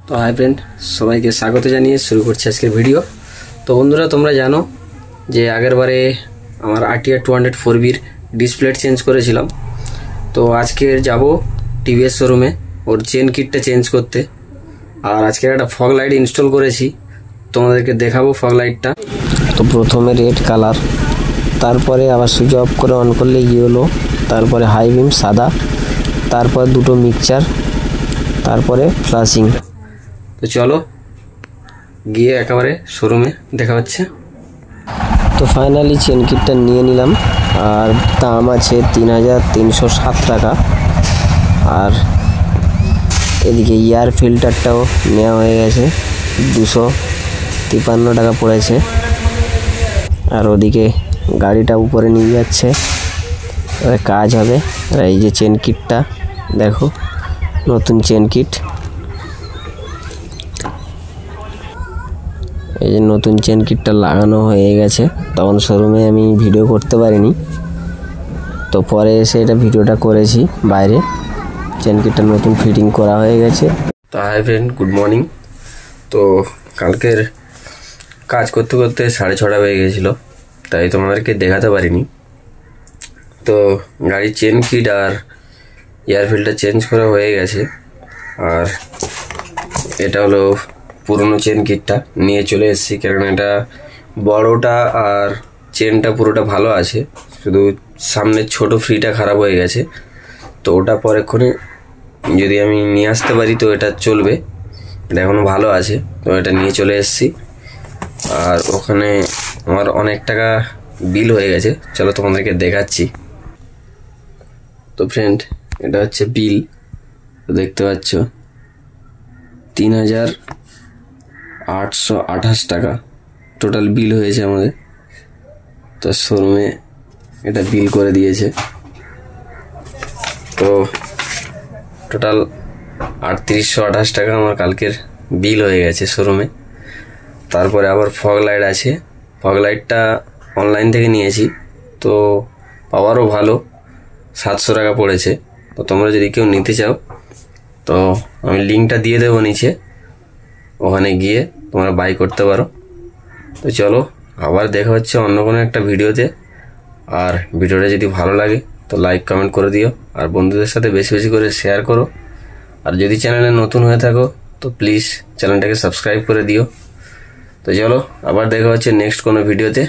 তো hi friend, সবাইকে স্বাগত জানিয়ে শুরু করছি আজকের ভিডিও। তো বন্ধুরা, তোমরা জানো যে আগের বারে আমার RTR 204Bর ডিসপ্লে চেঞ্জ করেছিলাম। তো আজকে যাব টিভিএস শোরুমে ওর চেন কিটটা চেঞ্জ করতে। আর আজকে একটা ফগ লাইট ইনস্টল করেছি, তোমাদেরকে দেখাবো ফগ লাইটটা। তো প্রথমে রেড কালার, তারপরে আবার সুইচ অফ করে অন করলে ইয়েলো, তারপরে হাই বিম সাদা, তারপর দুটো মিক্সচার, তারপরে ফ্লাশিং। তো চলো গিয়ে একেবারে শোরুমে দেখা হচ্ছে। তো ফাইনালি চেন কিটটা নিয়ে নিলাম, আর দাম আছে 3307 টাকা। আর এদিকে এয়ার ফিল্টারটাও নেওয়া হয়ে গেছে, 253 টাকা পড়েছে। আর ওদিকে গাড়িটা উপরে নিয়ে যাচ্ছে, কাজ হবে। আর এই যে চেন কিটটা দেখো, নতুন চেন কিট, এই যে নতুন চেন কিটটা লাগানো হয়ে গেছে। তখন শোরুমে আমি ভিডিও করতে পারিনি, তো পরে এসে এটা ভিডিওটা করেছি বাইরে। চেন কিটটা নতুন ফিটিং করা হয়ে গেছে। তো হাই ফ্রেন্ড, গুড মর্নিং। তো কালকের কাজ করতে করতে 6:30 হয়ে গেছিলো, তাই তোমাদেরকে দেখাতে পারিনি। তো গাড়ির চেন কিট আর এয়ার ফিল্টার চেঞ্জ করা হয়ে গেছে। আর এটা হলো পুরনো চেন কিটটা, নিয়ে চলে এসেছি, কারণ এটা বড়টা আর চেনটা পুরোটা ভালো আছে, শুধু সামনের ছোট ফ্রিটা খারাপ হয়ে গেছে। তো ওটা পরেক্ষণে যদি আমি নিয়ে আসতে পারি তো এটা চলবে, এটা এখনও ভালো আছে। তো এটা নিয়ে চলে এসেছি। আর ওখানে আমার অনেক টাকা বিল হয়ে গেছে, চলো তোমাদেরকে দেখাচ্ছি। তো ফ্রেন্ড, এটা হচ্ছে বিল, দেখতে পাচ্ছ 3828 টাকা টোটাল বিল হয়েছে আমাদের। তো শোরুমে এটা বিল করে দিয়েছে। তো টোটাল 3828 টাকা আমার কালকের বিল হয়ে গেছে শোরুমে। তারপরে আবার ফগ লাইট আছে, ফগ লাইটটা অনলাইন থেকে নিয়েছি, তো পাওয়ারও ভালো, 700 টাকা পড়েছে। তো তোমরা যদি কেউ নিতে চাও তো আমি লিঙ্কটা দিয়ে দেবো নিচে, ওখানে গিয়ে তোমরা বাই করতে পারো। তো চলো আবার দেখা হচ্ছে অন্য কোনো একটা ভিডিওতে। আর ভিডিওটা যদি ভালো লাগে তো লাইক কমেন্ট করে দিও, আর বন্ধুদের সাথে বেশি বেশি করে শেয়ার করো। আর যদি চ্যানেলে নতুন হয়ে থাকো তো প্লিজ চ্যানেলটাকে সাবস্ক্রাইব করে দিও। তো চলো আবার দেখা হচ্ছে নেক্সট কোনো ভিডিওতে।